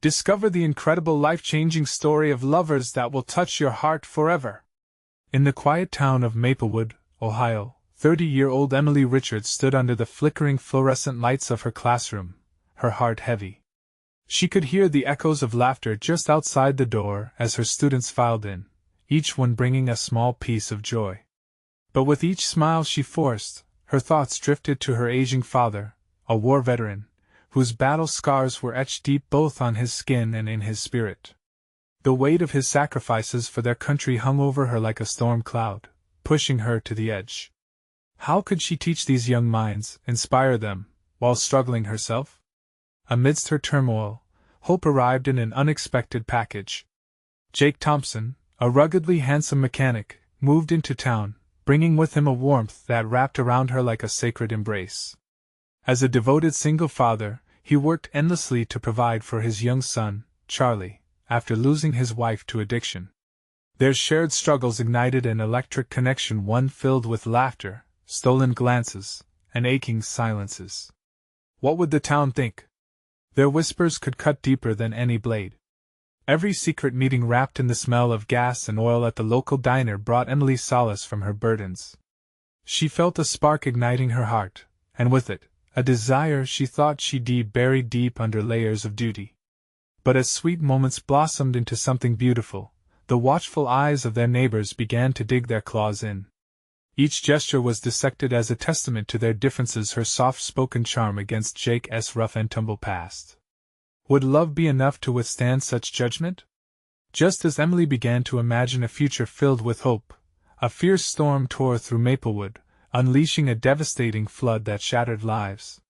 Discover the incredible life-changing story of lovers that will touch your heart forever. In the quiet town of Maplewood, Ohio, 30-year-old Emily Richards stood under the flickering fluorescent lights of her classroom, her heart heavy. She could hear the echoes of laughter just outside the door as her students filed in, each one bringing a small piece of joy. But with each smile she forced, her thoughts drifted to her aging father, a war veteran, whose battle scars were etched deep both on his skin and in his spirit. The weight of his sacrifices for their country hung over her like a storm cloud, pushing her to the edge. How could she teach these young minds, inspire them, while struggling herself? Amidst her turmoil, hope arrived in an unexpected package. Jake Thompson, a ruggedly handsome mechanic, moved into town, bringing with him a warmth that wrapped around her like a sacred embrace. As a devoted single father, he worked endlessly to provide for his young son, Charlie, after losing his wife to addiction. Their shared struggles ignited an electric connection, one filled with laughter, stolen glances, and aching silences. What would the town think? Their whispers could cut deeper than any blade. Every secret meeting wrapped in the smell of gas and oil at the local diner brought Emily solace from her burdens. She felt a spark igniting her heart, and with it, a desire she thought she'd buried deep under layers of duty. But as sweet moments blossomed into something beautiful, the watchful eyes of their neighbors began to dig their claws in. Each gesture was dissected as a testament to their differences, her soft-spoken charm against Jake's rough-and-tumble past. Would love be enough to withstand such judgment? Just as Emily began to imagine a future filled with hope, a fierce storm tore through Maplewood, unleashing a devastating flood that shattered lives.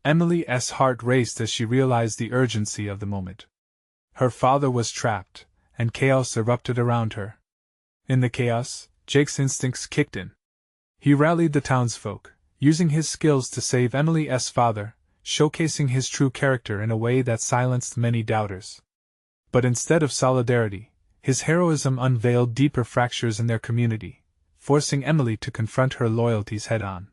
Emily's heart raced as she realized the urgency of the moment. Her father was trapped, and chaos erupted around her. In the chaos, Jake's instincts kicked in. He rallied the townsfolk, using his skills to save Emily's father, showcasing his true character in a way that silenced many doubters. But instead of solidarity, his heroism unveiled deeper fractures in their community, forcing Emily to confront her loyalties head-on.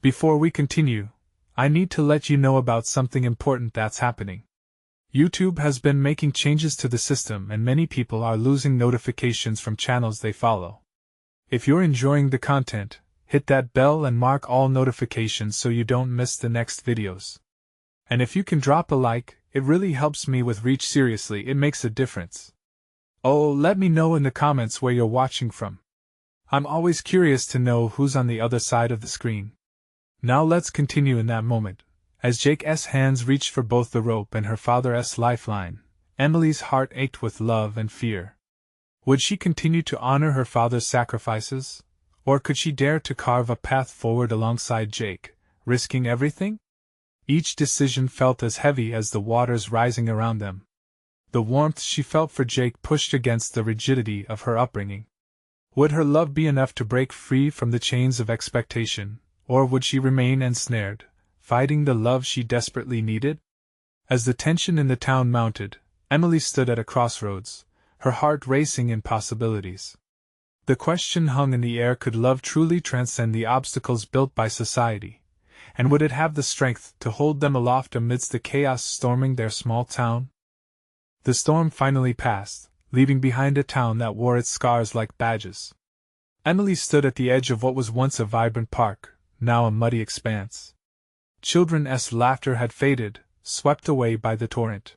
Before we continue, I need to let you know about something important that's happening. YouTube has been making changes to the system and many people are losing notifications from channels they follow. If you're enjoying the content, hit that bell and mark all notifications so you don't miss the next videos. And if you can drop a like, it really helps me with reach. Seriously, it makes a difference. Oh, let me know in the comments where you're watching from. I'm always curious to know who's on the other side of the screen. Now let's continue in that moment. As Jake's hands reached for both the rope and her father's lifeline, Emily's heart ached with love and fear. Would she continue to honor her father's sacrifices? Or could she dare to carve a path forward alongside Jake, risking everything? Each decision felt as heavy as the waters rising around them. The warmth she felt for Jake pushed against the rigidity of her upbringing. Would her love be enough to break free from the chains of expectation, or would she remain ensnared, fighting the love she desperately needed? As the tension in the town mounted, Emily stood at a crossroads, her heart racing in possibilities. The question hung in the air: could love truly transcend the obstacles built by society, and would it have the strength to hold them aloft amidst the chaos storming their small town? The storm finally passed, leaving behind a town that wore its scars like badges. Emily stood at the edge of what was once a vibrant park, now a muddy expanse. Children's laughter had faded, swept away by the torrent.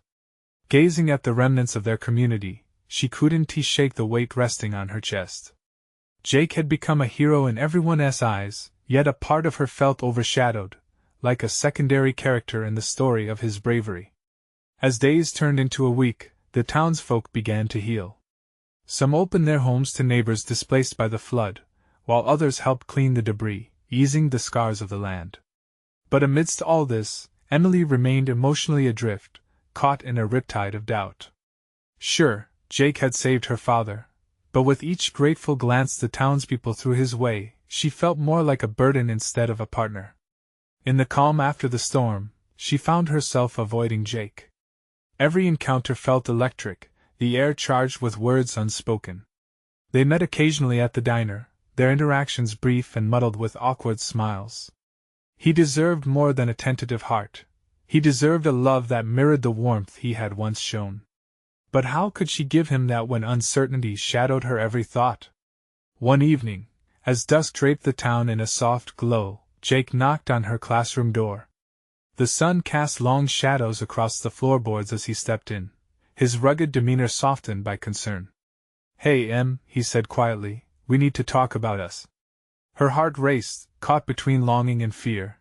Gazing at the remnants of their community, she couldn't shake the weight resting on her chest. Jake had become a hero in everyone's eyes, yet a part of her felt overshadowed, like a secondary character in the story of his bravery. As days turned into a week, the townsfolk began to heal. Some opened their homes to neighbors displaced by the flood, while others helped clean the debris, easing the scars of the land. But amidst all this, Emily remained emotionally adrift, caught in a riptide of doubt. Sure, Jake had saved her father, but with each grateful glance the townspeople threw his way, she felt more like a burden instead of a partner. In the calm after the storm, she found herself avoiding Jake. Every encounter felt electric, the air charged with words unspoken. They met occasionally at the diner, their interactions brief and muddled with awkward smiles. He deserved more than a tentative heart, He deserved a love that mirrored the warmth he had once shown. But how could she give him that when uncertainty shadowed her every thought? One evening, as dusk draped the town in a soft glow, Jake knocked on her classroom door. The sun cast long shadows across the floorboards as he stepped in, his rugged demeanor softened by concern. "Hey, Em," he said quietly, "we need to talk about us." Her heart raced, caught between longing and fear.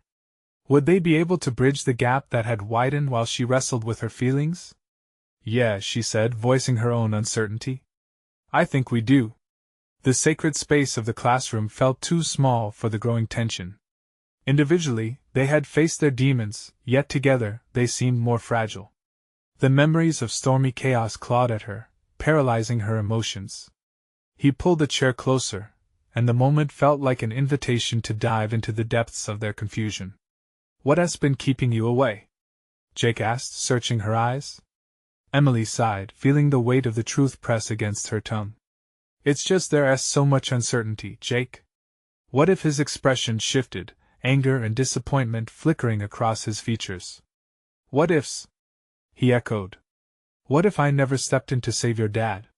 Would they be able to bridge the gap that had widened while she wrestled with her feelings? "Yeah," she said, voicing her own uncertainty. "I think we do." The sacred space of the classroom felt too small for the growing tension. Individually, they had faced their demons, yet together, they seemed more fragile. The memories of stormy chaos clawed at her, paralyzing her emotions. He pulled the chair closer, and the moment felt like an invitation to dive into the depths of their confusion. "What has been keeping you away?" Jake asked, searching her eyes. Emily sighed, feeling the weight of the truth press against her tongue. "It's just there's so much uncertainty, Jake." What if his expression shifted, anger and disappointment flickering across his features? "What ifs?" he echoed. "What if I never stepped in to save your dad?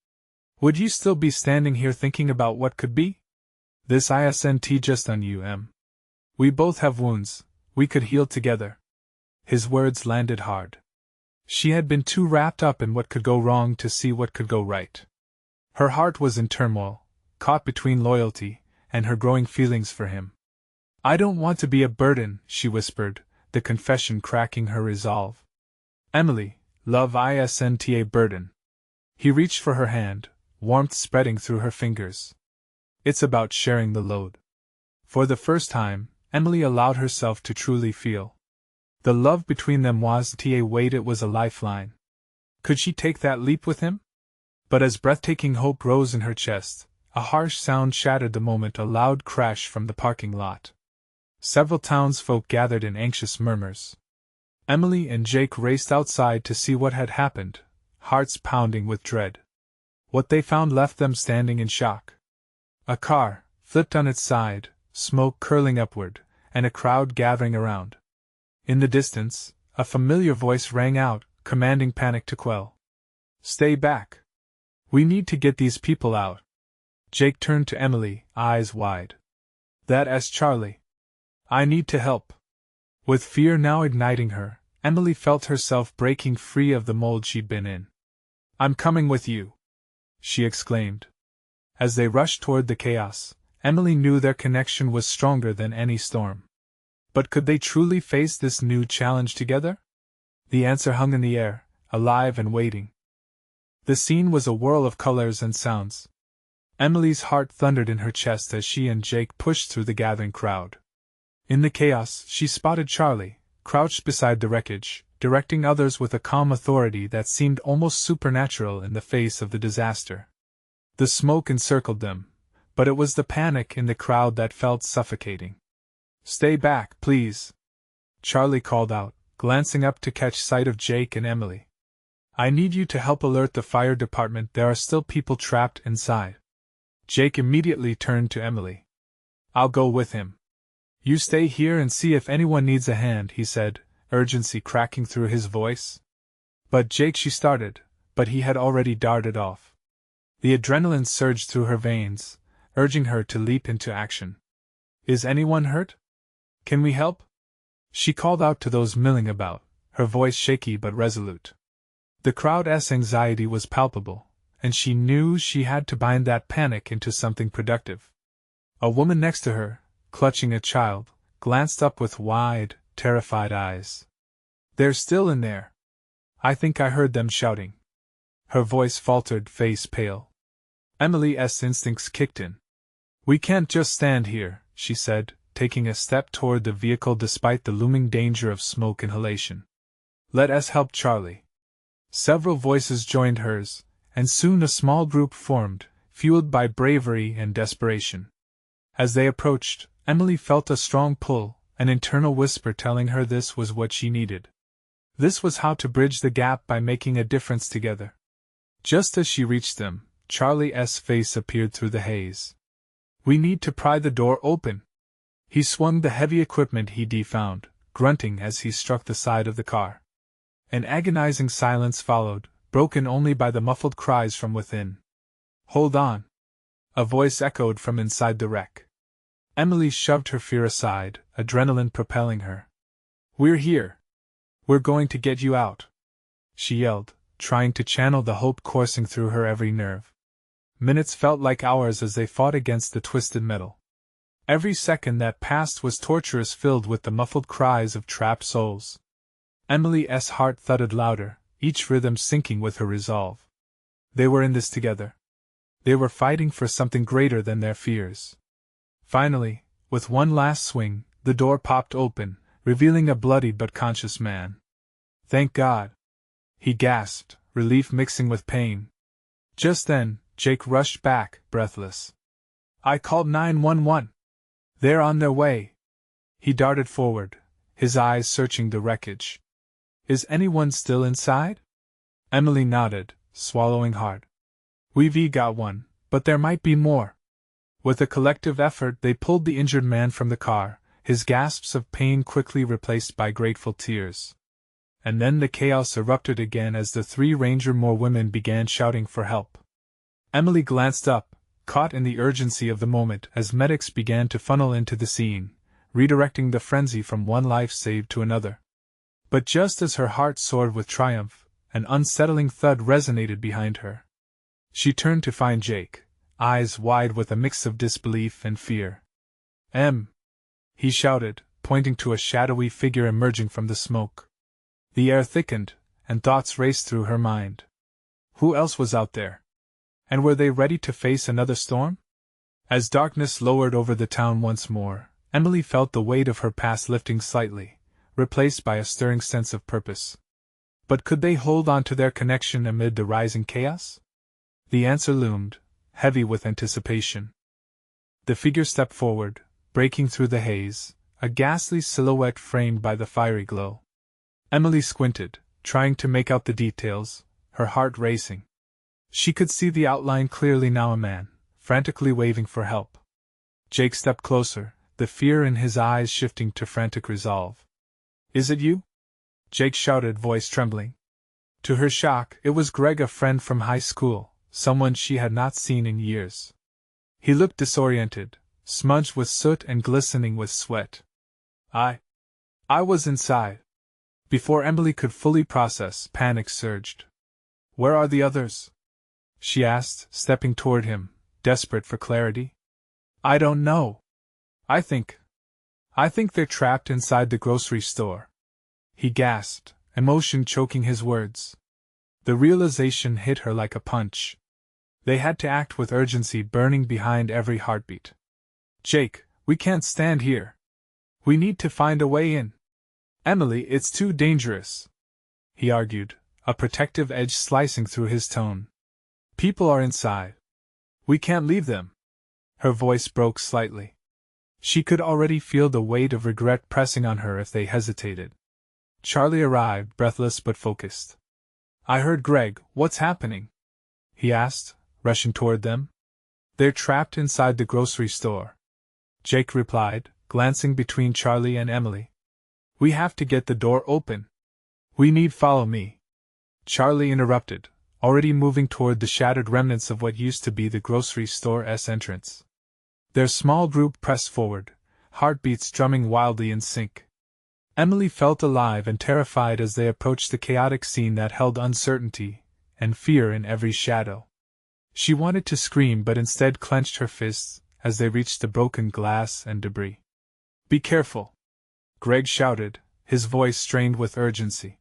Would you still be standing here thinking about what could be? This isn't just on you, Em. We both have wounds, we could heal together." His words landed hard. She had been too wrapped up in what could go wrong to see what could go right. Her heart was in turmoil, caught between loyalty and her growing feelings for him. "I don't want to be a burden," she whispered, the confession cracking her resolve. "Emily, love isn't a burden." He reached for her hand, warmth spreading through her fingers. "It's about sharing the load." For the first time, Emily allowed herself to truly feel. The love between them wasn't a weight, it was a lifeline. Could she take that leap with him? But as breathtaking hope rose in her chest, a harsh sound shattered the moment, a loud crash from the parking lot. Several townsfolk gathered in anxious murmurs. Emily and Jake raced outside to see what had happened, hearts pounding with dread. What they found left them standing in shock. A car, flipped on its side, smoke curling upward, and a crowd gathering around. In the distance, a familiar voice rang out, commanding panic to quell. "Stay back. We need to get these people out." Jake turned to Emily, eyes wide. "That's Charlie. I need to help." With fear now igniting her, Emily felt herself breaking free of the mold she'd been in. "I'm coming with you," she exclaimed. As they rushed toward the chaos, Emily knew their connection was stronger than any storm. But could they truly face this new challenge together? The answer hung in the air, alive and waiting. The scene was a whirl of colors and sounds. Emily's heart thundered in her chest as she and Jake pushed through the gathering crowd. In the chaos, she spotted Charlie, crouched beside the wreckage, directing others with a calm authority that seemed almost supernatural in the face of the disaster. The smoke encircled them, but it was the panic in the crowd that felt suffocating. "Stay back, please," Charlie called out, glancing up to catch sight of Jake and Emily. "I need you to help alert the fire department, there are still people trapped inside." Jake immediately turned to Emily. "I'll go with him. You stay here and see if anyone needs a hand," he said, urgency cracking through his voice. "But Jake," she started, but he had already darted off. The adrenaline surged through her veins, urging her to leap into action. "Is anyone hurt? Can we help?" she called out to those milling about, her voice shaky but resolute. The crowd's anxiety was palpable, and she knew she had to bind that panic into something productive. A woman next to her, clutching a child, glanced up with wide, terrified eyes. "They're still in there. I think I heard them shouting." Her voice faltered, face pale. Emily's instincts kicked in. "We can't just stand here," she said, taking a step toward the vehicle despite the looming danger of smoke inhalation. "Let us help Charlie." Several voices joined hers, and soon a small group formed, fueled by bravery and desperation. As they approached, Emily felt a strong pull, an internal whisper telling her this was what she needed. This was how to bridge the gap by making a difference together. Just as she reached them, Charlie's face appeared through the haze. "We need to pry the door open." He swung the heavy equipment he'd found, grunting as he struck the side of the car. An agonizing silence followed, broken only by the muffled cries from within. "Hold on!" a voice echoed from inside the wreck. Emily shoved her fear aside, adrenaline propelling her. "We're here! We're going to get you out!" she yelled, trying to channel the hope coursing through her every nerve. Minutes felt like hours as they fought against the twisted metal. Every second that passed was torturous, filled with the muffled cries of trapped souls. Emily's heart thudded louder, each rhythm syncing with her resolve. They were in this together. They were fighting for something greater than their fears. Finally, with one last swing, the door popped open, revealing a bloodied but conscious man. "Thank God!" he gasped, relief mixing with pain. Just then, Jake rushed back, breathless. "I called 911. They're on their way." He darted forward, his eyes searching the wreckage. "Is anyone still inside?" Emily nodded, swallowing hard. "We've got one, but there might be more." With a collective effort, they pulled the injured man from the car, his gasps of pain quickly replaced by grateful tears. And then the chaos erupted again as the 3 more women began shouting for help. Emily glanced up, caught in the urgency of the moment as medics began to funnel into the scene, redirecting the frenzy from one life saved to another. But just as her heart soared with triumph, an unsettling thud resonated behind her. She turned to find Jake, eyes wide with a mix of disbelief and fear. He shouted, pointing to a shadowy figure emerging from the smoke. The air thickened, and thoughts raced through her mind. Who else was out there? And were they ready to face another storm? As darkness lowered over the town once more, Emily felt the weight of her past lifting slightly, replaced by a stirring sense of purpose. But could they hold on to their connection amid the rising chaos? The answer loomed, heavy with anticipation. The figure stepped forward, breaking through the haze, a ghastly silhouette framed by the fiery glow. Emily squinted, trying to make out the details, her heart racing. She could see the outline clearly now, a man, frantically waving for help. Jake stepped closer, the fear in his eyes shifting to frantic resolve. "Is it you?" Jake shouted, voice trembling. To her shock, it was Greg, a friend from high school, someone she had not seen in years. He looked disoriented, smudged with soot and glistening with sweat. I was inside." Before Emily could fully process, panic surged. "Where are the others?" she asked, stepping toward him, desperate for clarity. "I don't know. I think they're trapped inside the grocery store," he gasped, emotion choking his words. The realization hit her like a punch. They had to act with urgency burning behind every heartbeat. "Jake, we can't stand here. We need to find a way in." "Emily, it's too dangerous," he argued, a protective edge slicing through his tone. "People are inside. We can't leave them." Her voice broke slightly. She could already feel the weight of regret pressing on her if they hesitated. Charlie arrived, breathless but focused. "I heard Greg, what's happening?" he asked, rushing toward them. "They're trapped inside the grocery store," Jake replied, glancing between Charlie and Emily. "We have to get the door open." "We need follow me," Charlie interrupted, already moving toward the shattered remnants of what used to be the grocery store's entrance. Their small group pressed forward, heartbeats drumming wildly in sync. Emily felt alive and terrified as they approached the chaotic scene that held uncertainty and fear in every shadow. She wanted to scream but instead clenched her fists as they reached the broken glass and debris. "Be careful," Greg shouted, his voice strained with urgency.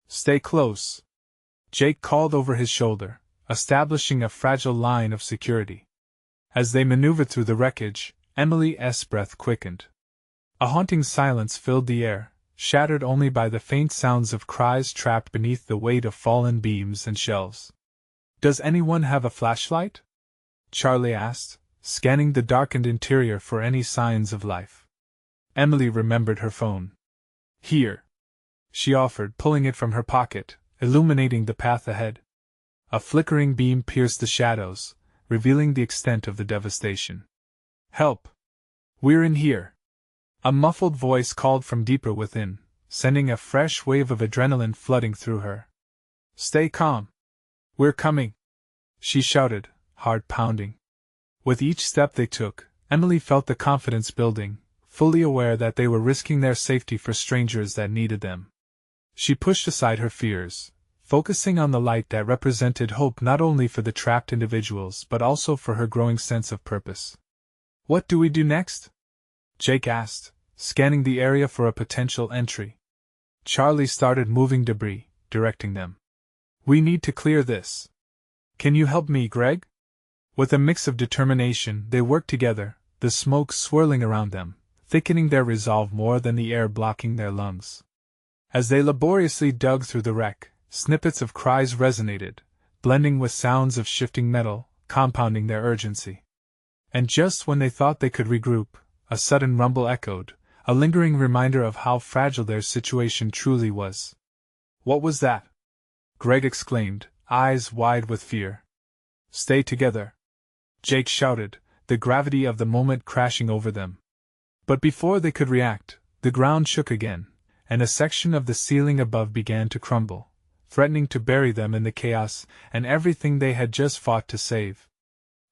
"Stay close," Jake called over his shoulder, establishing a fragile line of security. As they maneuvered through the wreckage, Emily's breath quickened. A haunting silence filled the air, shattered only by the faint sounds of cries trapped beneath the weight of fallen beams and shelves. "Does anyone have a flashlight?" Charlie asked, scanning the darkened interior for any signs of life. Emily remembered her phone. "Here," she offered, pulling it from her pocket, illuminating the path ahead. A flickering beam pierced the shadows, revealing the extent of the devastation. "Help! We're in here!" A muffled voice called from deeper within, sending a fresh wave of adrenaline flooding through her. "Stay calm. We're coming," she shouted, heart pounding. With each step they took, Emily felt the confidence building, fully aware that they were risking their safety for strangers that needed them. She pushed aside her fears, focusing on the light that represented hope not only for the trapped individuals but also for her growing sense of purpose. "What do we do next?" Jake asked, scanning the area for a potential entry. Charlie started moving debris, directing them. "We need to clear this. Can you help me, Greg?" With a mix of determination, they worked together, the smoke swirling around them, thickening their resolve more than the air blocking their lungs. As they laboriously dug through the wreck, snippets of cries resonated, blending with sounds of shifting metal, compounding their urgency. And just when they thought they could regroup, a sudden rumble echoed, a lingering reminder of how fragile their situation truly was. "What was that?" Greg exclaimed, eyes wide with fear. "Stay together," Jake shouted, the gravity of the moment crashing over them. But before they could react, the ground shook again, and a section of the ceiling above began to crumble, threatening to bury them in the chaos and everything they had just fought to save.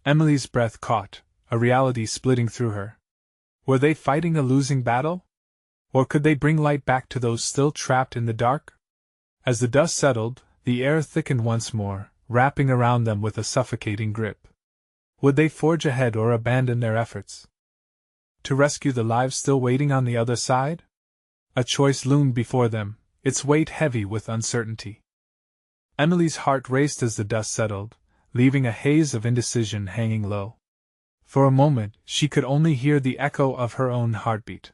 Emily's breath caught, a reality splitting through her. Were they fighting a losing battle? Or could they bring light back to those still trapped in the dark? As the dust settled, the air thickened once more, wrapping around them with a suffocating grip. Would they forge ahead or abandon their efforts to rescue the lives still waiting on the other side? A choice loomed before them, its weight heavy with uncertainty. Emily's heart raced as the dust settled, leaving a haze of indecision hanging low. For a moment, she could only hear the echo of her own heartbeat.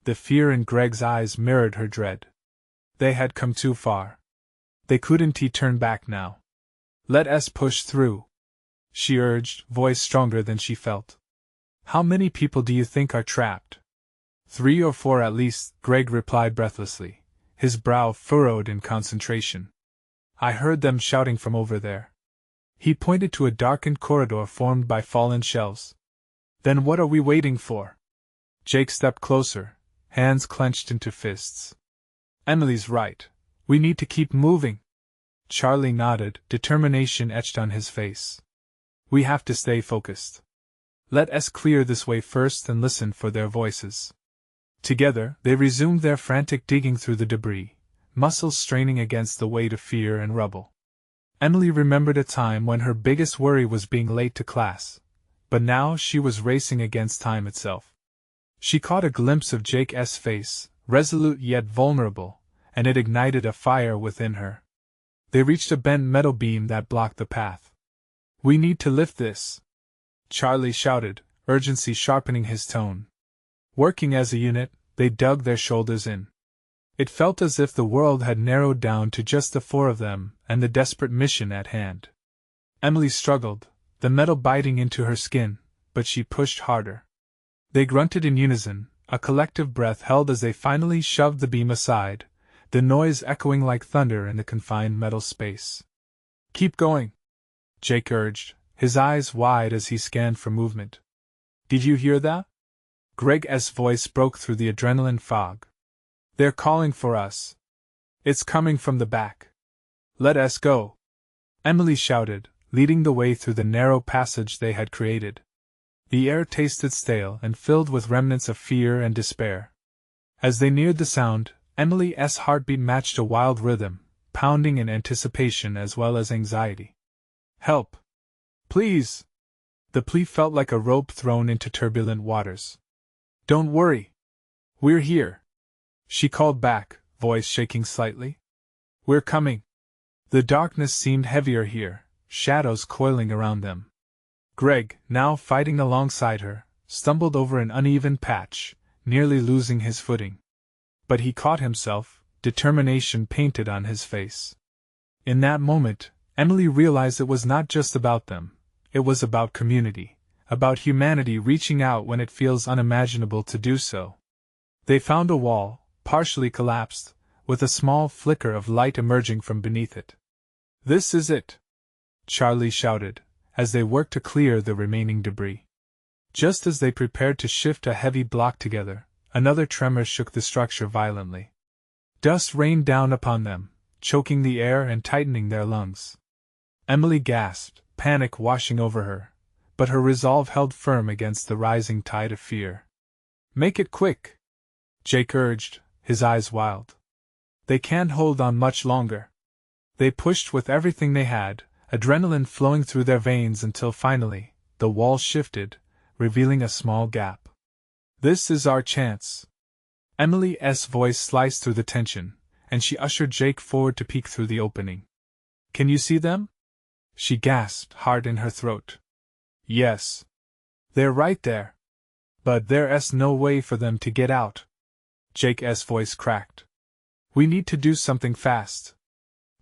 The fear in Greg's eyes mirrored her dread. They had come too far. They couldn't turn back now. "Let us push through," she urged, voice stronger than she felt. "How many people do you think are trapped?" 3 or 4 at least, Greg replied breathlessly, his brow furrowed in concentration. "I heard them shouting from over there." He pointed to a darkened corridor formed by fallen shelves. "Then what are we waiting for?" Jake stepped closer, hands clenched into fists. "Emily's right. We need to keep moving." Charlie nodded, determination etched on his face. "We have to stay focused. Let us clear this way first and listen for their voices." Together, they resumed their frantic digging through the debris, muscles straining against the weight of fear and rubble. Emily remembered a time when her biggest worry was being late to class, but now she was racing against time itself. She caught a glimpse of Jake's face, resolute yet vulnerable, and it ignited a fire within her. They reached a bent metal beam that blocked the path. "We need to lift this," Charlie shouted, urgency sharpening his tone. Working as a unit, they dug their shoulders in. It felt as if the world had narrowed down to just the 4 of them and the desperate mission at hand. Emily struggled, the metal biting into her skin, but she pushed harder. They grunted in unison, a collective breath held as they finally shoved the beam aside, the noise echoing like thunder in the confined metal space. "Keep going," Jake urged, his eyes wide as he scanned for movement. "Did you hear that?" Greg's voice broke through the adrenaline fog. "They're calling for us. It's coming from the back. Let us go," Emily shouted, leading the way through the narrow passage they had created. The air tasted stale and filled with remnants of fear and despair. As they neared the sound, Emily's heartbeat matched a wild rhythm, pounding in anticipation as well as anxiety. "Help! Please!" The plea felt like a rope thrown into turbulent waters. "Don't worry. We're here," she called back, voice shaking slightly. "We're coming." The darkness seemed heavier here, shadows coiling around them. Greg, now fighting alongside her, stumbled over an uneven patch, nearly losing his footing. But he caught himself, determination painted on his face. In that moment, Emily realized it was not just about them, it was about community, about humanity reaching out when it feels unimaginable to do so. They found a wall, partially collapsed, with a small flicker of light emerging from beneath it. "This is it," Charlie shouted, as they worked to clear the remaining debris. Just as they prepared to shift a heavy block together, Another tremor shook the structure violently. Dust rained down upon them, choking the air and tightening their lungs. Emily gasped, panic washing over her, but her resolve held firm against the rising tide of fear. "Make it quick," Jake urged, his eyes wild. "They can't hold on much longer." They pushed with everything they had, adrenaline flowing through their veins until finally, the wall shifted, revealing a small gap. "This is our chance." Emily's voice sliced through the tension, and she ushered Jake forward to peek through the opening. "Can you see them?" she gasped, heart in her throat. "Yes. They're right there. But there's no way for them to get out." Jake's voice cracked. "We need to do something fast."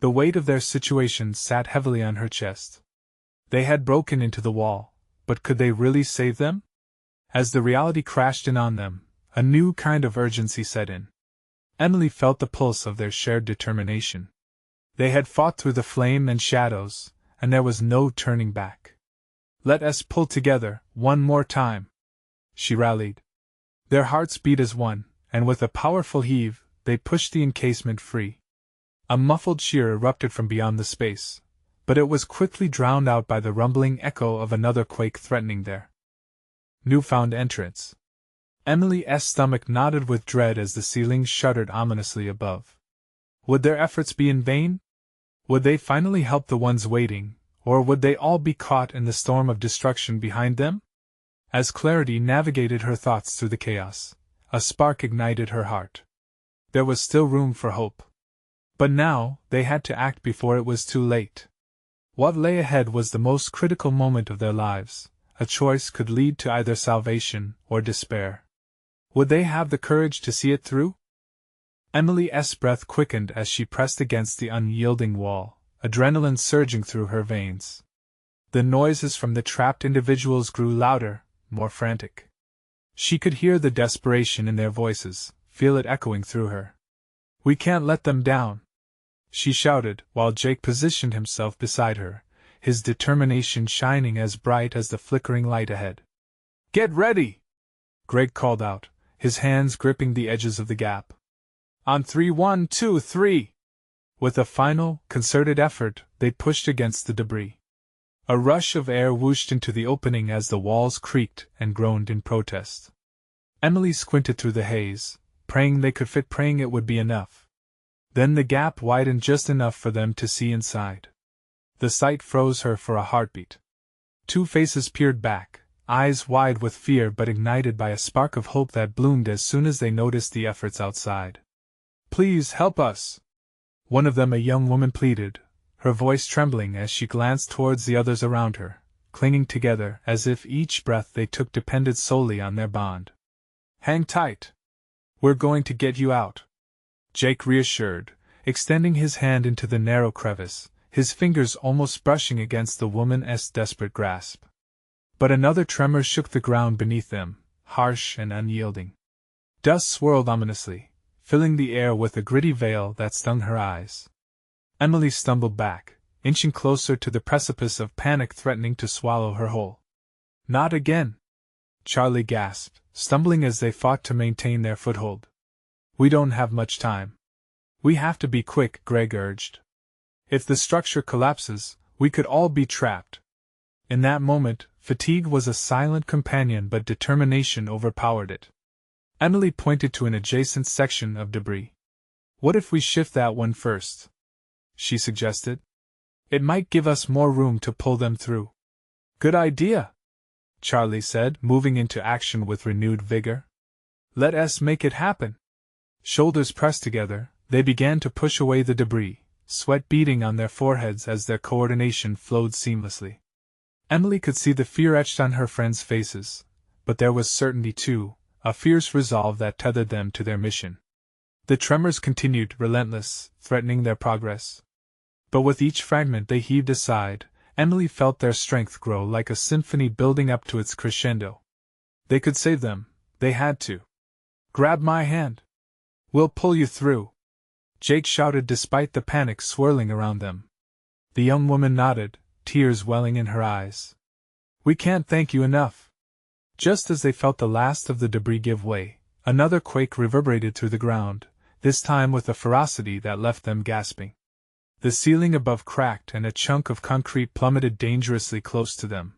The weight of their situation sat heavily on her chest. They had broken into the wall, but could they really save them? As the reality crashed in on them, a new kind of urgency set in. Emily felt the pulse of their shared determination. They had fought through the flame and shadows, and there was no turning back. "Let us pull together, one more time," she rallied. Their hearts beat as one, and with a powerful heave, they pushed the encasement free. A muffled cheer erupted from beyond the space, but it was quickly drowned out by the rumbling echo of another quake threatening their newfound entrance. Emily's stomach knotted with dread as the ceiling shuddered ominously above. Would their efforts be in vain? Would they finally help the ones waiting, or would they all be caught in the storm of destruction behind them? As clarity navigated her thoughts through the chaos, a spark ignited her heart. There was still room for hope. But now, they had to act before it was too late. What lay ahead was the most critical moment of their lives. A choice could lead to either salvation or despair. Would they have the courage to see it through? Emily's breath quickened as she pressed against the unyielding wall, adrenaline surging through her veins. The noises from the trapped individuals grew louder, more frantic. She could hear the desperation in their voices, feel it echoing through her. "We can't let them down," she shouted, while Jake positioned himself beside her, his determination shining as bright as the flickering light ahead. "Get ready!" Greg called out, his hands gripping the edges of the gap. "On 3, 1, 2, 3! With a final, concerted effort, they pushed against the debris. A rush of air whooshed into the opening as the walls creaked and groaned in protest. Emily squinted through the haze, praying they could fit, praying it would be enough. Then the gap widened just enough for them to see inside. The sight froze her for a heartbeat. Two faces peered back, eyes wide with fear but ignited by a spark of hope that bloomed as soon as they noticed the efforts outside. "Please help us!" One of them, a young woman, pleaded, her voice trembling as she glanced towards the others around her, clinging together as if each breath they took depended solely on their bond. "Hang tight. We're going to get you out," Jake reassured, extending his hand into the narrow crevice, his fingers almost brushing against the woman's desperate grasp. But another tremor shook the ground beneath them, harsh and unyielding. Dust swirled ominously, filling the air with a gritty veil that stung her eyes. Emily stumbled back, inching closer to the precipice of panic threatening to swallow her whole. "Not again!" Charlie gasped, stumbling as they fought to maintain their foothold. "We don't have much time. We have to be quick," Greg urged. "If the structure collapses, we could all be trapped." In that moment, fatigue was a silent companion but determination overpowered it. Emily pointed to an adjacent section of debris. "What if we shift that one first?" she suggested. "It might give us more room to pull them through." "Good idea," Charlie said, moving into action with renewed vigor. "Let us make it happen." Shoulders pressed together, they began to push away the debris, sweat beading on their foreheads as their coordination flowed seamlessly. Emily could see the fear etched on her friends' faces, but there was certainty too, a fierce resolve that tethered them to their mission. The tremors continued, relentless, threatening their progress. But with each fragment they heaved aside, Emily felt their strength grow like a symphony building up to its crescendo. They could save them, they had to. "Grab my hand. We'll pull you through," Jake shouted despite the panic swirling around them. The young woman nodded, tears welling in her eyes. "We can't thank you enough." Just as they felt the last of the debris give way, Another quake reverberated through the ground, this time with a ferocity that left them gasping. The ceiling above cracked and a chunk of concrete plummeted dangerously close to them.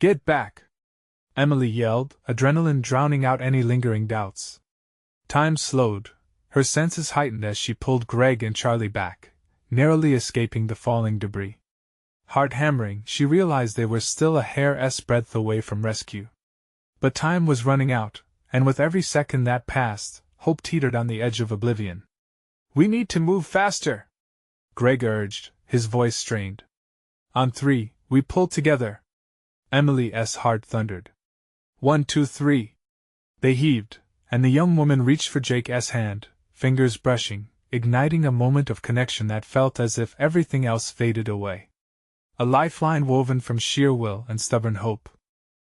"Get back!" Emily yelled, adrenaline drowning out any lingering doubts. Time slowed, her senses heightened as she pulled Greg and Charlie back, narrowly escaping the falling debris. Heart hammering, she realized they were still a hair's breadth away from rescue. But time was running out, and with every second that passed, hope teetered on the edge of oblivion. "We need to move faster," Greg urged, his voice strained. "On 3, we pull together," Emily's heart thundered. 1, 2, 3. They heaved, and the young woman reached for Jake's hand, fingers brushing, igniting a moment of connection that felt as if everything else faded away. A lifeline woven from sheer will and stubborn hope.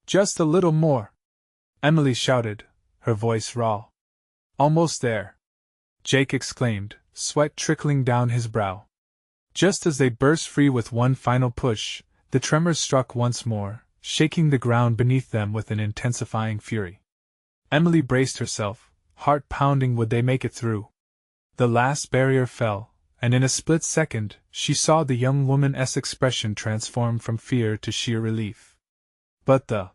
"Just a little more," Emily shouted, her voice raw. "Almost there," Jake exclaimed, sweat trickling down his brow. Just as they burst free with one final push, the tremors struck once more, shaking the ground beneath them with an intensifying fury. Emily braced herself, heart pounding. Would they make it through? The last barrier fell, and in a split second, she saw the young woman's expression transform from fear to sheer relief. But the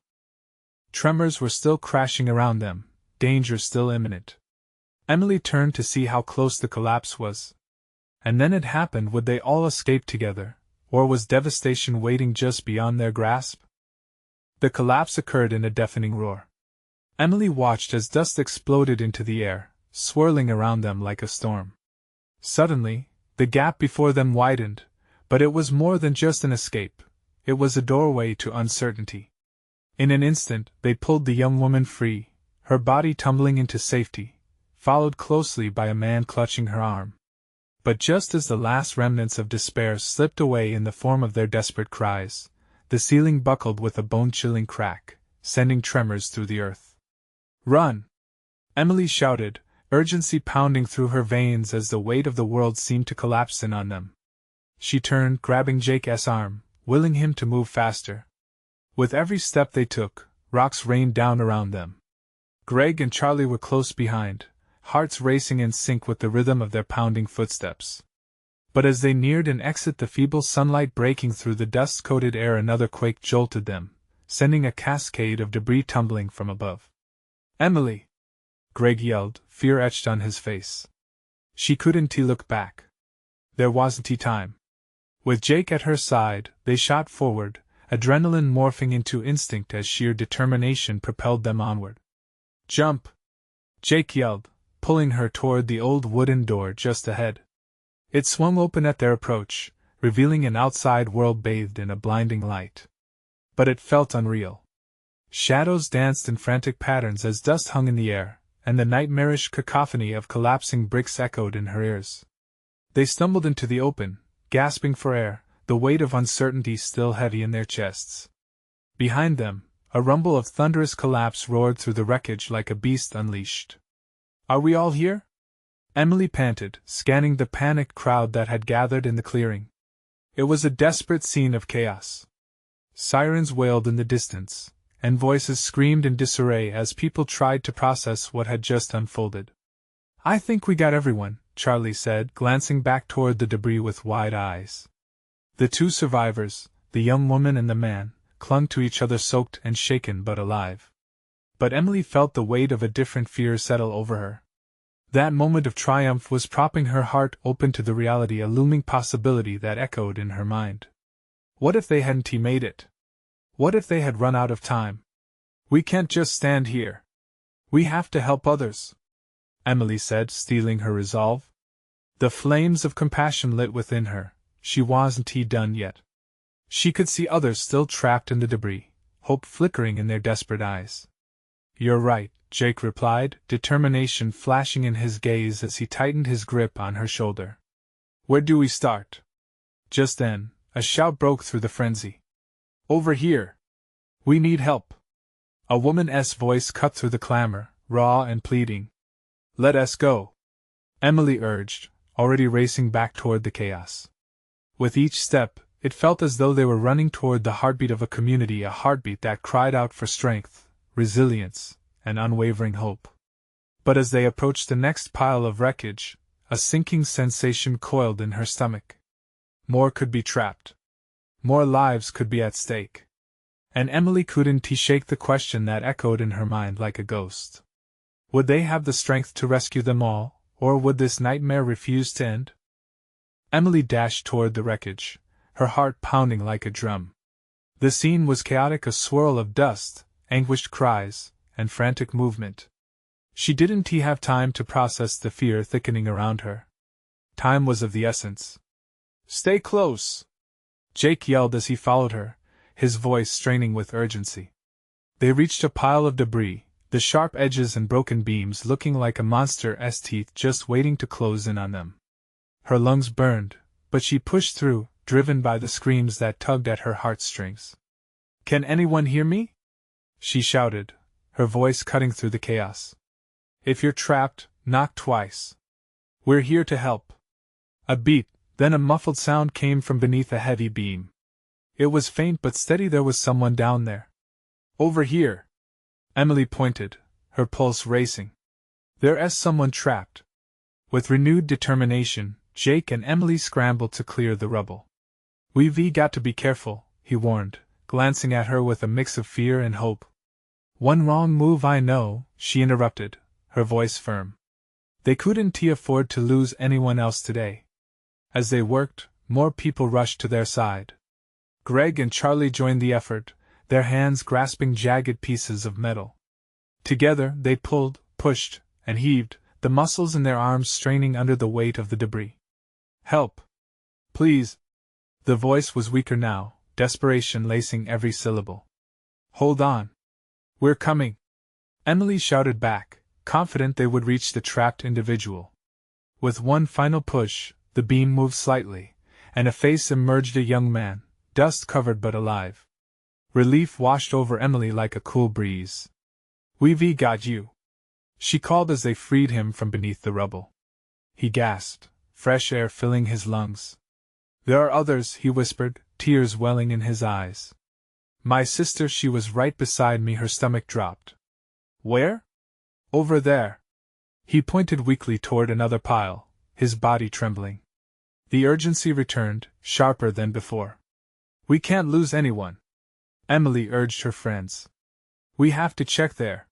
tremors were still crashing around them, danger still imminent. Emily turned to see how close the collapse was. And then it happened. Would they all escape together, or was devastation waiting just beyond their grasp? The collapse occurred in a deafening roar. Emily watched as dust exploded into the air, swirling around them like a storm. Suddenly, the gap before them widened, but it was more than just an escape. It was a doorway to uncertainty. In an instant, they pulled the young woman free, her body tumbling into safety, followed closely by a man clutching her arm. But just as the last remnants of despair slipped away in the form of their desperate cries, the ceiling buckled with a bone-chilling crack, sending tremors through the earth. "Run!" Emily shouted, urgency pounding through her veins as the weight of the world seemed to collapse in on them. She turned, grabbing Jake's arm, willing him to move faster. With every step they took, rocks rained down around them. Greg and Charlie were close behind, hearts racing in sync with the rhythm of their pounding footsteps. But as they neared an exit, the feeble sunlight breaking through the dust-coated air, another quake jolted them, sending a cascade of debris tumbling from above. "Emily!" Greg yelled, fear etched on his face. She couldn't look back. There wasn't time. With Jake at her side, they shot forward, adrenaline morphing into instinct as sheer determination propelled them onward. "Jump!" Jake yelled, pulling her toward the old wooden door just ahead. It swung open at their approach, revealing an outside world bathed in a blinding light. But it felt unreal. Shadows danced in frantic patterns as dust hung in the air, and the nightmarish cacophony of collapsing bricks echoed in her ears. They stumbled into the open, gasping for air, the weight of uncertainty still heavy in their chests. Behind them, a rumble of thunderous collapse roared through the wreckage like a beast unleashed. "Are we all here?" Emily panted, scanning the panicked crowd that had gathered in the clearing. It was a desperate scene of chaos. Sirens wailed in the distance, and voices screamed in disarray as people tried to process what had just unfolded. "I think we got everyone," Charlie said, glancing back toward the debris with wide eyes. The two survivors, the young woman and the man, clung to each other, soaked and shaken but alive. But Emily felt the weight of a different fear settle over her. That moment of triumph was propping her heart open to the reality, a looming possibility that echoed in her mind. What if they hadn't made it? What if they had run out of time? "We can't just stand here. We have to help others," Emily said, steeling her resolve. The flames of compassion lit within her. She wasn't done yet. She could see others still trapped in the debris, hope flickering in their desperate eyes. "You're right," Jake replied, determination flashing in his gaze as he tightened his grip on her shoulder. "Where do we start?" Just then, a shout broke through the frenzy. "Over here! We need help!" A woman's voice cut through the clamor, raw and pleading. "Let us go," Emily urged, already racing back toward the chaos. With each step, it felt as though they were running toward the heartbeat of a community, a heartbeat that cried out for strength, resilience, and unwavering hope. But as they approached the next pile of wreckage, a sinking sensation coiled in her stomach. More could be trapped. More lives could be at stake. And Emily couldn't shake the question that echoed in her mind like a ghost. Would they have the strength to rescue them all, or would this nightmare refuse to end? Emily dashed toward the wreckage, her heart pounding like a drum. The scene was chaotic, a swirl of dust, anguished cries, and frantic movement. She didn't have time to process the fear thickening around her. Time was of the essence. "Stay close!" Jake yelled as he followed her, his voice straining with urgency. They reached a pile of debris, the sharp edges and broken beams looking like a monster's teeth just waiting to close in on them. Her lungs burned, but she pushed through, driven by the screams that tugged at her heartstrings. "Can anyone hear me?" she shouted, her voice cutting through the chaos. "If you're trapped, knock twice. We're here to help." A beat, then a muffled sound came from beneath a heavy beam. It was faint but steady. There was someone down there. "Over here!" Emily pointed, her pulse racing. "There's someone trapped." With renewed determination, Jake and Emily scrambled to clear the rubble. "We've got to be careful," he warned, glancing at her with a mix of fear and hope. "One wrong move, I know," she interrupted, her voice firm. They couldn't afford to lose anyone else today. As they worked, more people rushed to their side. Greg and Charlie joined the effort, their hands grasping jagged pieces of metal. Together they pulled, pushed, and heaved, the muscles in their arms straining under the weight of the debris. "Help! Please!" The voice was weaker now, desperation lacing every syllable. "Hold on! We're coming!" Emily shouted back, confident they would reach the trapped individual. With one final push, the beam moved slightly, and a face emerged, a young man, dust-covered but alive. Relief washed over Emily like a cool breeze. "We've got you," she called as they freed him from beneath the rubble. He gasped, fresh air filling his lungs. "There are others," he whispered, tears welling in his eyes. "My sister, she was right beside me." Her stomach dropped. "Where?" "Over there." He pointed weakly toward another pile, his body trembling. The urgency returned, sharper than before. "We can't lose anyone," Emily urged her friends. "We have to check there."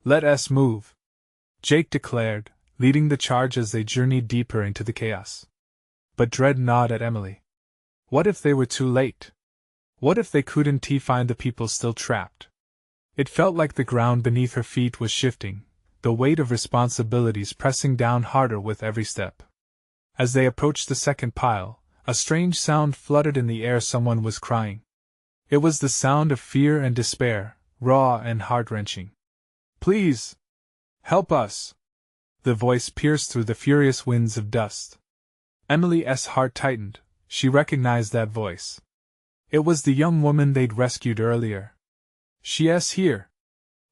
"Let us move," Jake declared, leading the charge as they journeyed deeper into the chaos. But dread gnawed at Emily. What if they were too late? What if they couldn't find the people still trapped? It felt like the ground beneath her feet was shifting, the weight of responsibilities pressing down harder with every step. As they approached the second pile, a strange sound flooded in the air. Someone was crying. It was the sound of fear and despair, raw and heart-wrenching. "Please! Help us!" The voice pierced through the furious winds of dust. Emily's heart tightened. She recognized that voice. It was the young woman they'd rescued earlier. "She's here!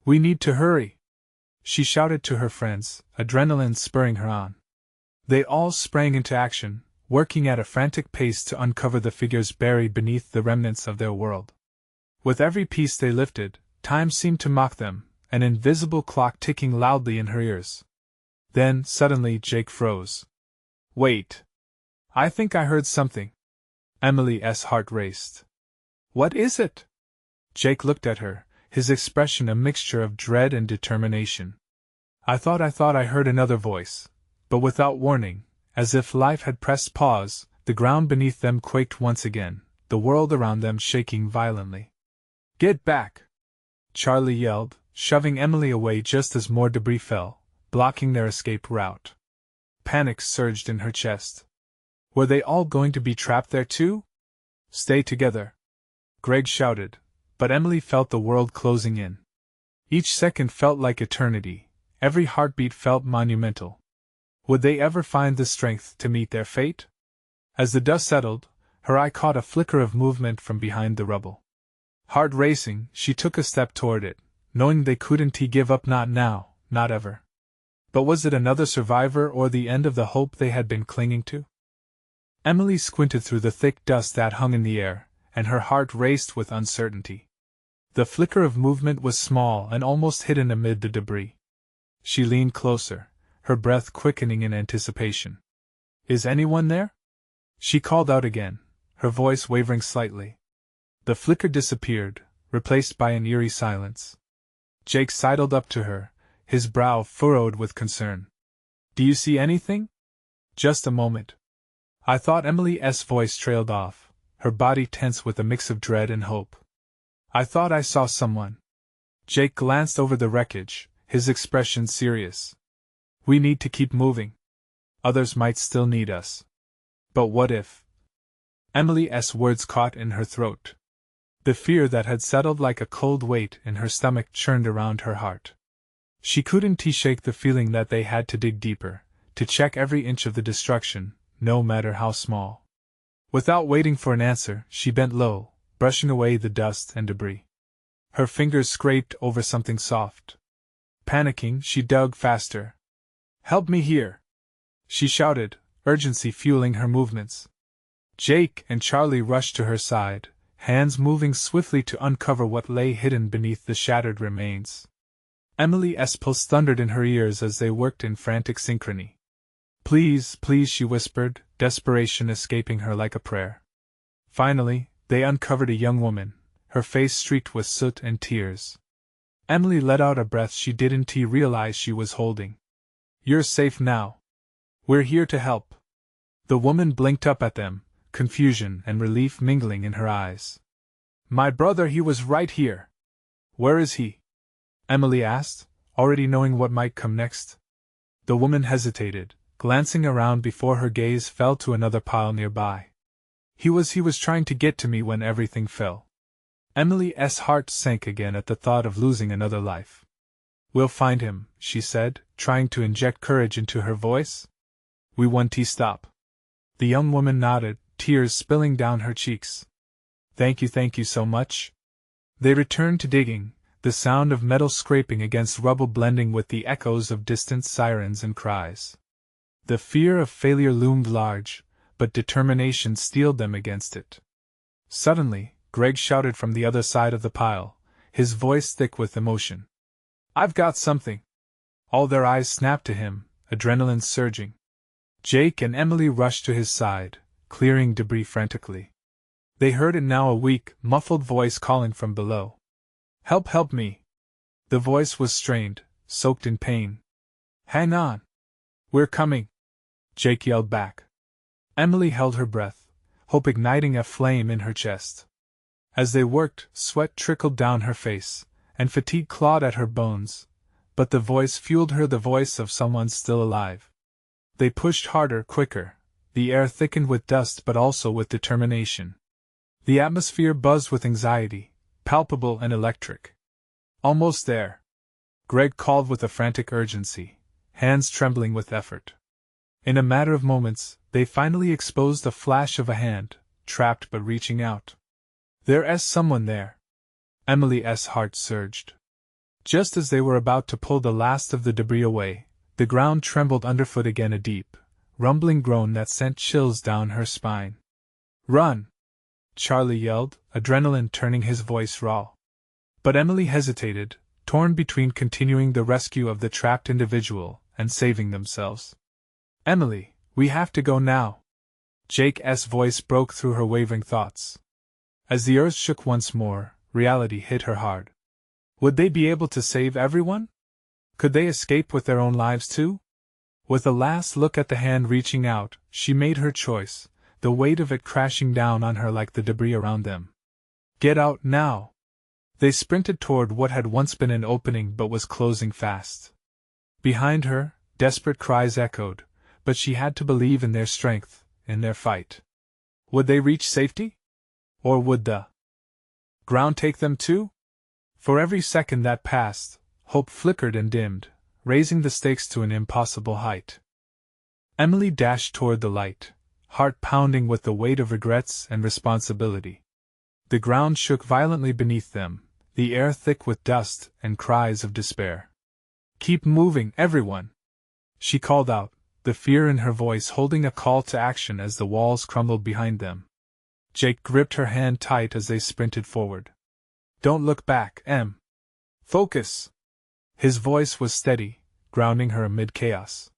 We need to hurry!" she shouted to her friends, adrenaline spurring her on. They all sprang into action, working at a frantic pace to uncover the figures buried beneath the remnants of their world. With every piece they lifted, time seemed to mock them, an invisible clock ticking loudly in her ears. Then, suddenly, Jake froze. "Wait! I think I heard something." Emily's heart raced. "What is it?" Jake looked at her, his expression a mixture of dread and determination. I thought I heard another voice." But without warning, as if life had pressed pause, the ground beneath them quaked once again, the world around them shaking violently. "Get back!" Charlie yelled, shoving Emily away just as more debris fell, blocking their escape route. Panic surged in her chest. Were they all going to be trapped there too? "Stay together," Greg shouted, but Emily felt the world closing in. Each second felt like eternity, every heartbeat felt monumental. Would they ever find the strength to meet their fate? As the dust settled, her eye caught a flicker of movement from behind the rubble. Heart racing, she took a step toward it, knowing they couldn't give up, not now, not ever. But was it another survivor or the end of the hope they had been clinging to? Emily squinted through the thick dust that hung in the air, and her heart raced with uncertainty. The flicker of movement was small and almost hidden amid the debris. She leaned closer, her breath quickening in anticipation. Is anyone there? She called out again, her voice wavering slightly. The flicker disappeared, replaced by an eerie silence. Jake sidled up to her, his brow furrowed with concern. Do you see anything? Just a moment. I thought Emily's voice trailed off, her body tense with a mix of dread and hope. I thought I saw someone. Jake glanced over the wreckage, his expression serious. We need to keep moving. Others might still need us. But what if? Emily's words caught in her throat. The fear that had settled like a cold weight in her stomach churned around her heart. She couldn't shake the feeling that they had to dig deeper, to check every inch of the destruction, no matter how small. Without waiting for an answer, she bent low, brushing away the dust and debris. Her fingers scraped over something soft. Panicking, she dug faster. Help me here! She shouted, urgency fueling her movements. Jake and Charlie rushed to her side, hands moving swiftly to uncover what lay hidden beneath the shattered remains. Emily's pulse thundered in her ears as they worked in frantic synchrony. Please, please, she whispered, desperation escaping her like a prayer. Finally, they uncovered a young woman, her face streaked with soot and tears. Emily let out a breath she didn't realize she was holding. You're safe now. We're here to help. The woman blinked up at them, confusion and relief mingling in her eyes. My brother, he was right here. Where is he? Emily asked, already knowing what might come next. The woman hesitated, glancing around before her gaze fell to another pile nearby. He was trying to get to me when everything fell. Emily's heart sank again at the thought of losing another life. We'll find him, she said, trying to inject courage into her voice. We won't stop. The young woman nodded, tears spilling down her cheeks. Thank you so much. They returned to digging, the sound of metal scraping against rubble blending with the echoes of distant sirens and cries. The fear of failure loomed large, but determination steeled them against it. Suddenly, Greg shouted from the other side of the pile, his voice thick with emotion. I've got something! All their eyes snapped to him, adrenaline surging. Jake and Emily rushed to his side, clearing debris frantically. They heard it now, a weak, muffled voice calling from below. Help me! The voice was strained, soaked in pain. Hang on! We're coming! Jake yelled back. Emily held her breath, hope igniting a flame in her chest. As they worked, sweat trickled down her face, and fatigue clawed at her bones, but the voice fueled her, the voice of someone still alive. They pushed harder, quicker. The air thickened with dust but also with determination. The atmosphere buzzed with anxiety, palpable and electric. Almost there! Greg called with a frantic urgency, hands trembling with effort. In a matter of moments, they finally exposed the flash of a hand, trapped but reaching out. There's someone there. Emily's heart surged. Just as they were about to pull the last of the debris away, the ground trembled underfoot again, a deep, rumbling groan that sent chills down her spine. Run! Charlie yelled, adrenaline turning his voice raw. But Emily hesitated, torn between continuing the rescue of the trapped individual and saving themselves. Emily, we have to go now. Jake's voice broke through her wavering thoughts. As the earth shook once more, reality hit her hard. Would they be able to save everyone? Could they escape with their own lives too? With a last look at the hand reaching out, she made her choice, the weight of it crashing down on her like the debris around them. Get out now! They sprinted toward what had once been an opening but was closing fast. Behind her, desperate cries echoed, but she had to believe in their strength, in their fight. Would they reach safety? Or would the ground take them too? For every second that passed, hope flickered and dimmed, raising the stakes to an impossible height. Emily dashed toward the light, heart pounding with the weight of regrets and responsibility. The ground shook violently beneath them, the air thick with dust and cries of despair. Keep moving, everyone! She called out, the fear in her voice holding a call to action as the walls crumbled behind them. Jake gripped her hand tight as they sprinted forward. Don't look back, Em. Focus! His voice was steady, grounding her amid chaos.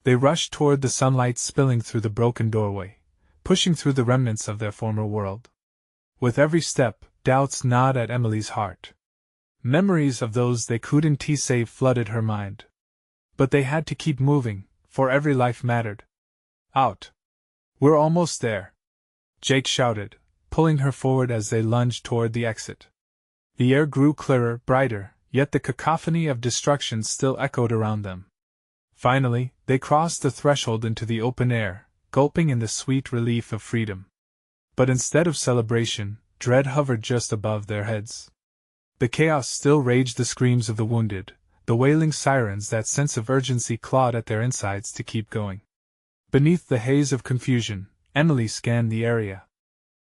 They rushed toward the sunlight spilling through the broken doorway, pushing through the remnants of their former world. With every step, doubts gnawed at Emily's heart. Memories of those they couldn't save flooded her mind. But they had to keep moving, for every life mattered. Out! We're almost there! Jake shouted, pulling her forward as they lunged toward the exit. The air grew clearer, brighter, yet the cacophony of destruction still echoed around them. Finally, they crossed the threshold into the open air, gulping in the sweet relief of freedom. But instead of celebration, dread hovered just above their heads. The chaos still raged, the screams of the wounded, the wailing sirens, that sense of urgency clawed at their insides to keep going. Beneath the haze of confusion, Emily scanned the area.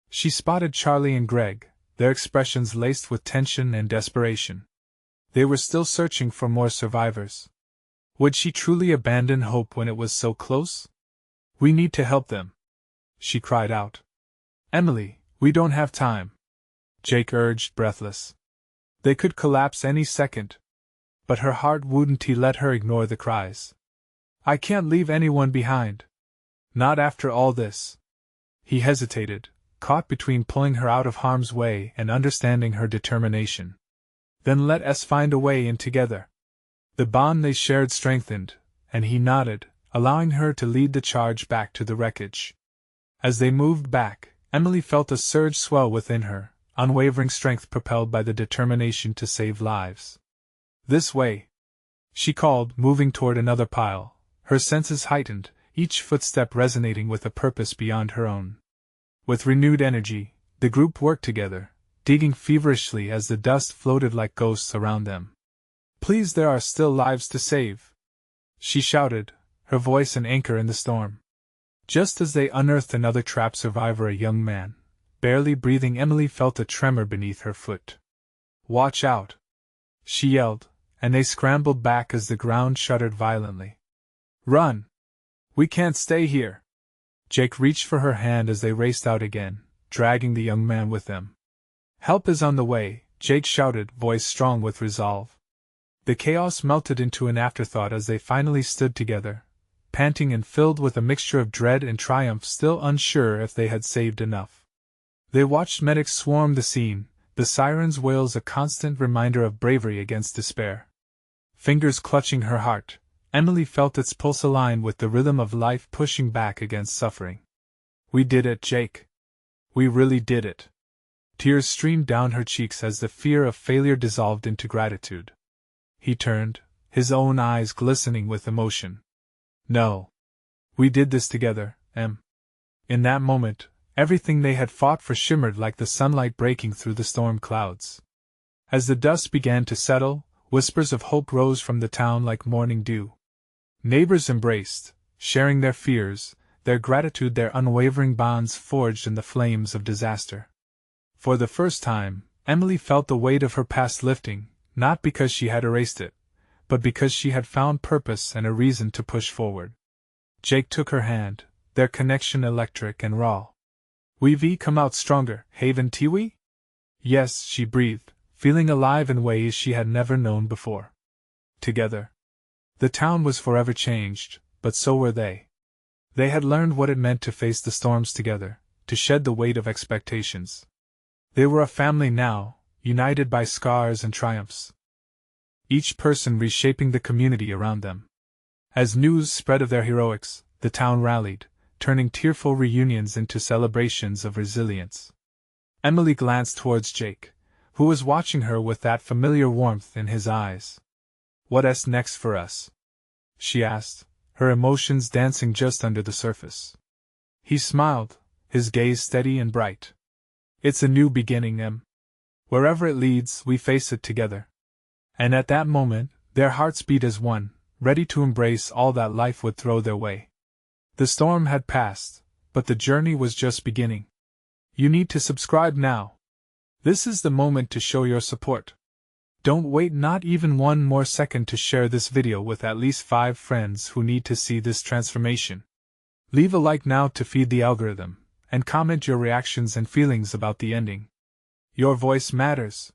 She spotted Charlie and Greg, their expressions laced with tension and desperation. They were still searching for more survivors. Would she truly abandon hope when it was so close? "We need to help them," she cried out. "Emily, we don't have time," Jake urged, breathless. They could collapse any second. But her heart wouldn't let her ignore the cries. "I can't leave anyone behind. Not after all this." He hesitated, caught between pulling her out of harm's way and understanding her determination. "Then let us find a way in together." The bond they shared strengthened, and he nodded, allowing her to lead the charge back to the wreckage. As they moved back, Emily felt a surge swell within her, unwavering strength propelled by the determination to save lives. "This way," she called, moving toward another pile, her senses heightened, each footstep resonating with a purpose beyond her own. With renewed energy, the group worked together, digging feverishly as the dust floated like ghosts around them. "Please, there are still lives to save," she shouted, her voice an anchor in the storm. Just as they unearthed another trapped survivor, a young man, barely breathing, Emily felt a tremor beneath her foot. "Watch out!" she yelled, and they scrambled back as the ground shuddered violently. "Run! We can't stay here!" Jake reached for her hand as they raced out again, dragging the young man with them. "Help is on the way," Jake shouted, voice strong with resolve. The chaos melted into an afterthought as they finally stood together, panting and filled with a mixture of dread and triumph, still unsure if they had saved enough. They watched medics swarm the scene, the sirens' wails a constant reminder of bravery against despair. Fingers clutching her heart, Emily felt its pulse align with the rhythm of life pushing back against suffering. "We did it, Jake. We really did it." Tears streamed down her cheeks as the fear of failure dissolved into gratitude. He turned, his own eyes glistening with emotion. "No. We did this together, Em." In that moment, everything they had fought for shimmered like the sunlight breaking through the storm clouds. As the dust began to settle, whispers of hope rose from the town like morning dew. Neighbors embraced, sharing their fears, their gratitude, their unwavering bonds forged in the flames of disaster. For the first time, Emily felt the weight of her past lifting, not because she had erased it, but because she had found purpose and a reason to push forward. Jake took her hand, their connection electric and raw. "We've come out stronger, haven't we?" "Yes," she breathed, feeling alive in ways she had never known before. Together. The town was forever changed, but so were they. They had learned what it meant to face the storms together, to shed the weight of expectations. They were a family now, united by scars and triumphs. Each person reshaping the community around them. As news spread of their heroics, the town rallied, turning tearful reunions into celebrations of resilience. Emily glanced towards Jake, who was watching her with that familiar warmth in his eyes. "What's next for us?" she asked, her emotions dancing just under the surface. He smiled, his gaze steady and bright. "It's a new beginning, Em. Wherever it leads, we face it together." And at that moment, their hearts beat as one, ready to embrace all that life would throw their way. The storm had passed, but the journey was just beginning. You need to subscribe now. This is the moment to show your support. Don't wait not even one more second to share this video with at least 5 friends who need to see this transformation. Leave a like now to feed the algorithm, and comment your reactions and feelings about the ending. Your voice matters.